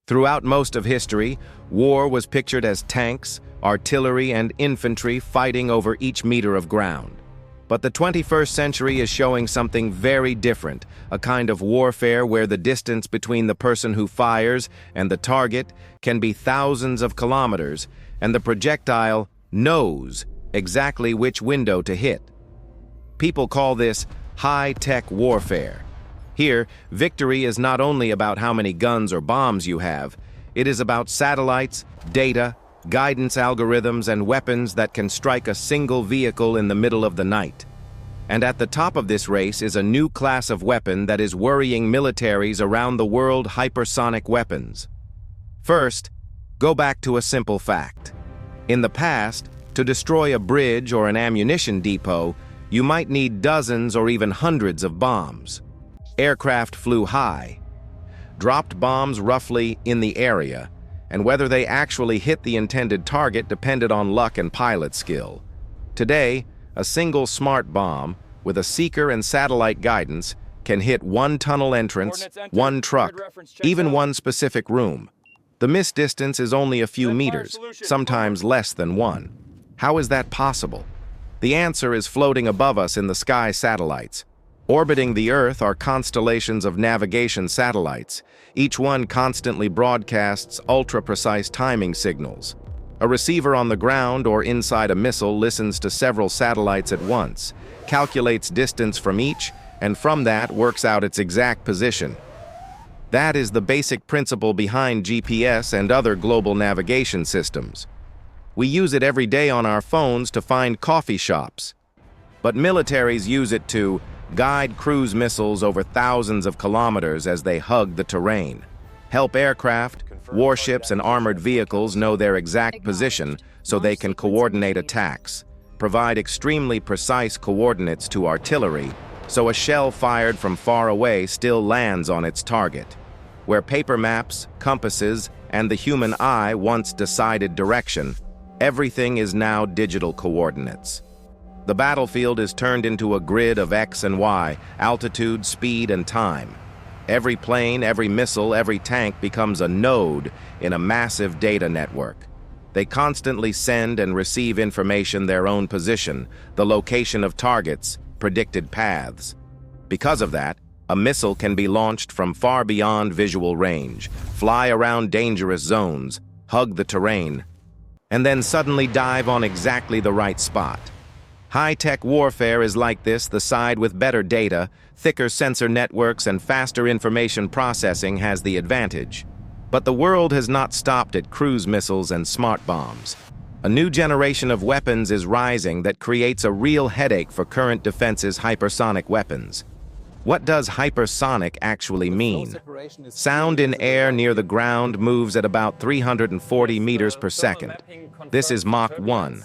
Throughout most of history, war was pictured as tanks, artillery, and infantry fighting over each meter of ground. But the 21st century is showing something very different, a kind of warfare where the distance between the person who fires and the target can be thousands of kilometers, and the projectile knows exactly which window to hit. People call this high-tech warfare. Here, victory is not only about how many guns or bombs you have, it is about satellites, data, guidance algorithms, and weapons that can strike a single vehicle in the middle of the night. And at the top of this race is a new class of weapon that is worrying militaries around the world: hypersonic weapons. First, go back to a simple fact. In the past, to destroy a bridge or an ammunition depot, you might need dozens or even hundreds of bombs. Aircraft flew high, dropped bombs roughly in the area, and whether they actually hit the intended target depended on luck and pilot skill. Today, a single smart bomb with a seeker and satellite guidance can hit one tunnel entrance, one truck, even one specific room. The miss distance is only a few meters, sometimes less than one. How is that possible? The answer is floating above us in the sky satellites. Orbiting the Earth are constellations of navigation satellites. Each one constantly broadcasts ultra-precise timing signals. A receiver on the ground or inside a missile listens to several satellites at once, calculates distance from each, and from that works out its exact position. That is the basic principle behind GPS and other global navigation systems. We use it every day on our phones to find coffee shops. But militaries use it to guide cruise missiles over thousands of kilometers as they hug the terrain, help aircraft, warships, and armored vehicles know their exact position so they can coordinate attacks, provide extremely precise coordinates to artillery so a shell fired from far away still lands on its target. Where paper maps, compasses, and the human eye once decided direction, everything is now digital coordinates. The battlefield is turned into a grid of X and Y, altitude, speed, and time. Every plane, every missile, every tank becomes a node in a massive data network. They constantly send and receive information: their own position, the location of targets, predicted paths. Because of that, a missile can be launched from far beyond visual range, fly around dangerous zones, hug the terrain, and then suddenly dive on exactly the right spot. High-tech warfare is like this. The side with better data, thicker sensor networks, and faster information processing has the advantage. But the world has not stopped at cruise missiles and smart bombs. A new generation of weapons is rising that creates a real headache for current defenses: hypersonic weapons. What does hypersonic actually mean? Sound in air near the ground moves at about 340 meters per second. This is Mach 1.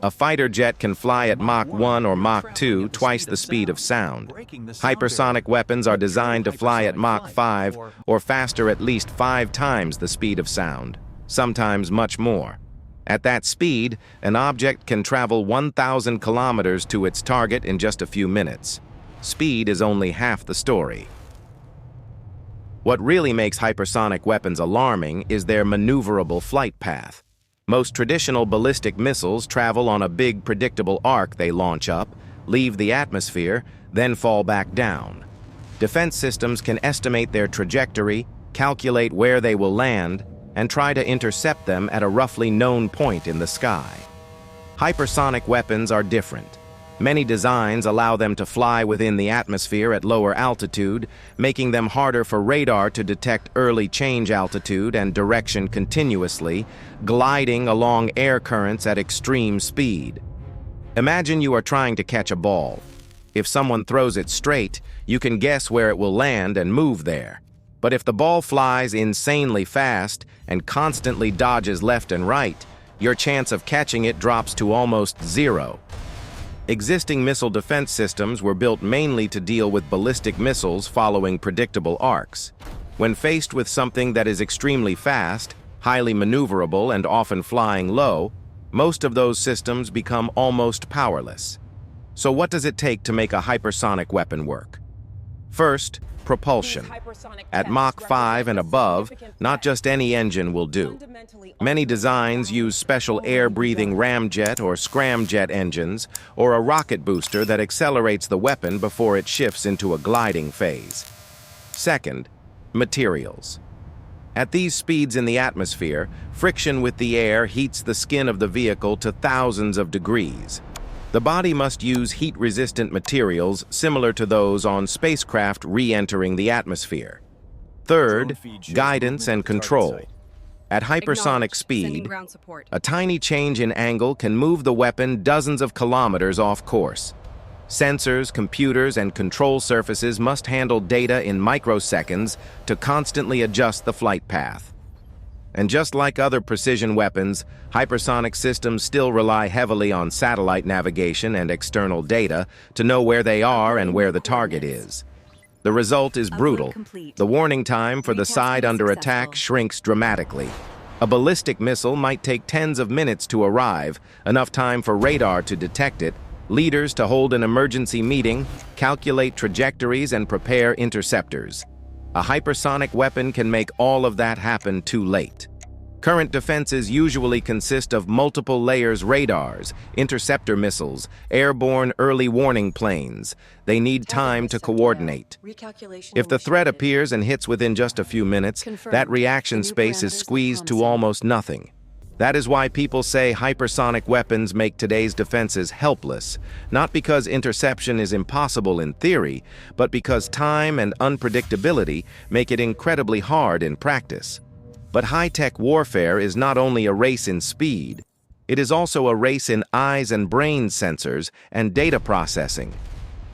A fighter jet can fly at Mach 1 or Mach 2, twice the speed of sound. Hypersonic weapons are designed to fly at Mach 5 or faster, at least 5 times the speed of sound, sometimes much more. At that speed, an object can travel 1,000 kilometers to its target in just a few minutes. Speed is only half the story. What really makes hypersonic weapons alarming is their maneuverable flight path. Most traditional ballistic missiles travel on a big, predictable arc. They launch up, leave the atmosphere, then fall back down. Defense systems can estimate their trajectory, calculate where they will land, and try to intercept them at a roughly known point in the sky. Hypersonic weapons are different. Many designs allow them to fly within the atmosphere at lower altitude, making them harder for radar to detect early change altitude and direction continuously, gliding along air currents at extreme speed. Imagine you are trying to catch a ball. If someone throws it straight, you can guess where it will land and move there. But if the ball flies insanely fast and constantly dodges left and right, your chance of catching it drops to almost zero. Existing missile defense systems were built mainly to deal with ballistic missiles following predictable arcs. When faced with something that is extremely fast, highly maneuverable, and often flying low, most of those systems become almost powerless. So what does it take to make a hypersonic weapon work? First, propulsion. At Mach 5 and above, not just any engine will do. Many designs use special air-breathing ramjet or scramjet engines, or a rocket booster that accelerates the weapon before it shifts into a gliding phase. Second, materials. At these speeds in the atmosphere, friction with the air heats the skin of the vehicle to thousands of degrees. The body must use heat-resistant materials similar to those on spacecraft re-entering the atmosphere. Third, guidance and control. At hypersonic speed, a tiny change in angle can move the weapon dozens of kilometers off course. Sensors, computers, and control surfaces must handle data in microseconds to constantly adjust the flight path. And just like other precision weapons, hypersonic systems still rely heavily on satellite navigation and external data to know where they are and where the target is. The result is brutal. The warning time for the side under attack shrinks dramatically. A ballistic missile might take tens of minutes to arrive, enough time for radar to detect it, leaders to hold an emergency meeting, calculate trajectories, and prepare interceptors. A hypersonic weapon can make all of that happen too late. Current defenses usually consist of multiple layers radars, interceptor missiles, airborne early warning planes. They need time to coordinate. If the threat appears and hits within just a few minutes, that reaction space is squeezed to almost nothing. That is why people say hypersonic weapons make today's defenses helpless, not because interception is impossible in theory, but because time and unpredictability make it incredibly hard in practice. But high-tech warfare is not only a race in speed, it is also a race in eyes and brain sensors and data processing.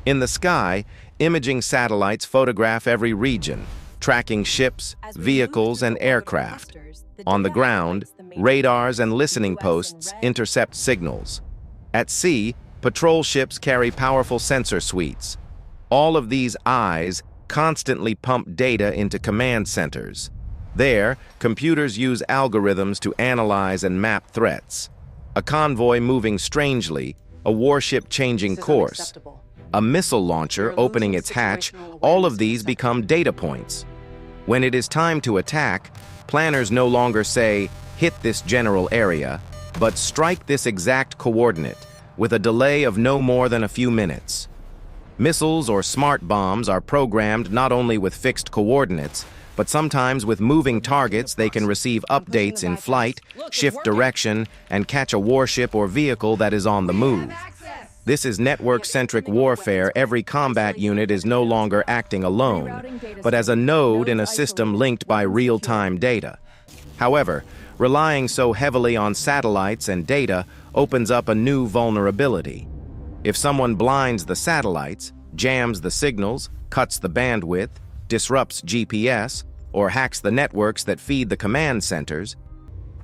In the sky, imaging satellites photograph every region, tracking ships, vehicles, and aircraft. On the ground, radars and listening posts intercept signals. At sea, patrol ships carry powerful sensor suites. All of these eyes constantly pump data into command centers. There, computers use algorithms to analyze and map threats. A convoy moving strangely, a warship changing course, a missile launcher opening its hatch, all of these become data points. When it is time to attack, planners no longer say, "Hit this general area," but strike this exact coordinate, with a delay of no more than a few minutes. Missiles or smart bombs are programmed not only with fixed coordinates, but sometimes with moving targets. They can receive updates in flight, shift direction, and catch a warship or vehicle that is on the move. This is network-centric warfare. Every combat unit is no longer acting alone, but as a node in a system linked by real-time data. However, relying so heavily on satellites and data opens up a new vulnerability. If someone blinds the satellites, jams the signals, cuts the bandwidth, disrupts GPS, or hacks the networks that feed the command centers,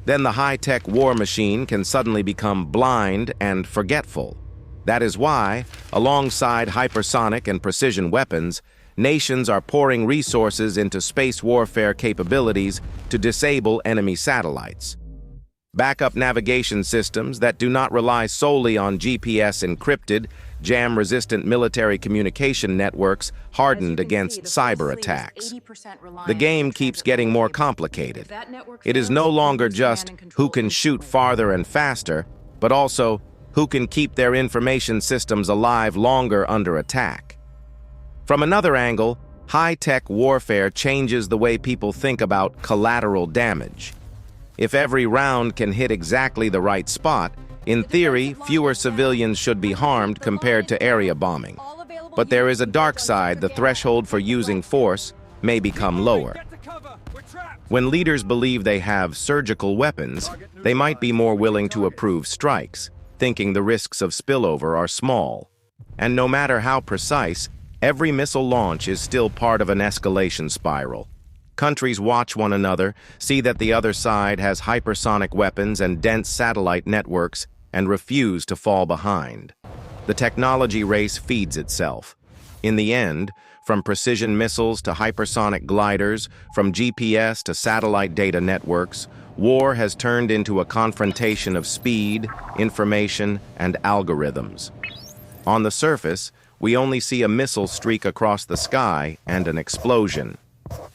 then the high-tech war machine can suddenly become blind and forgetful. That is why, alongside hypersonic and precision weapons, nations are pouring resources into space warfare capabilities to disable enemy satellites. Backup navigation systems that do not rely solely on GPS-encrypted, jam-resistant military communication networks hardened against cyber attacks. The game keeps getting more complicated. It is no longer just who can shoot farther and faster, but also who can keep their information systems alive longer under attack. From another angle, high-tech warfare changes the way people think about collateral damage. If every round can hit exactly the right spot, in theory, fewer civilians should be harmed compared to area bombing. But there is a dark side. The threshold for using force may become lower. When leaders believe they have surgical weapons, they might be more willing to approve strikes, thinking the risks of spillover are small. And no matter how precise, every missile launch is still part of an escalation spiral. Countries watch one another, see that the other side has hypersonic weapons and dense satellite networks, and refuse to fall behind. The technology race feeds itself. In the end, from precision missiles to hypersonic gliders, from GPS to satellite data networks, war has turned into a confrontation of speed, information, and algorithms. On the surface, we only see a missile streak across the sky and an explosion.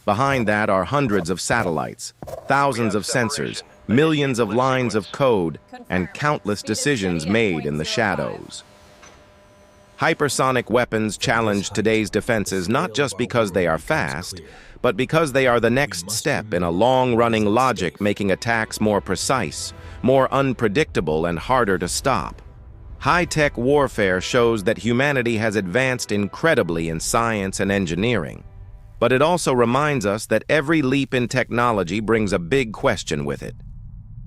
Behind that are hundreds of satellites, thousands of sensors, millions of lines of code, and countless decisions made in the shadows. Hypersonic weapons challenge today's defenses not just because they are fast, but because they are the next step in a long-running logic making attacks more precise, more unpredictable, and harder to stop. High-tech warfare shows that humanity has advanced incredibly in science and engineering. But it also reminds us that every leap in technology brings a big question with it.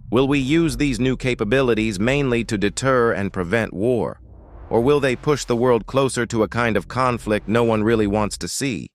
Will we use these new capabilities mainly to deter and prevent war? Or will they push the world closer to a kind of conflict no one really wants to see?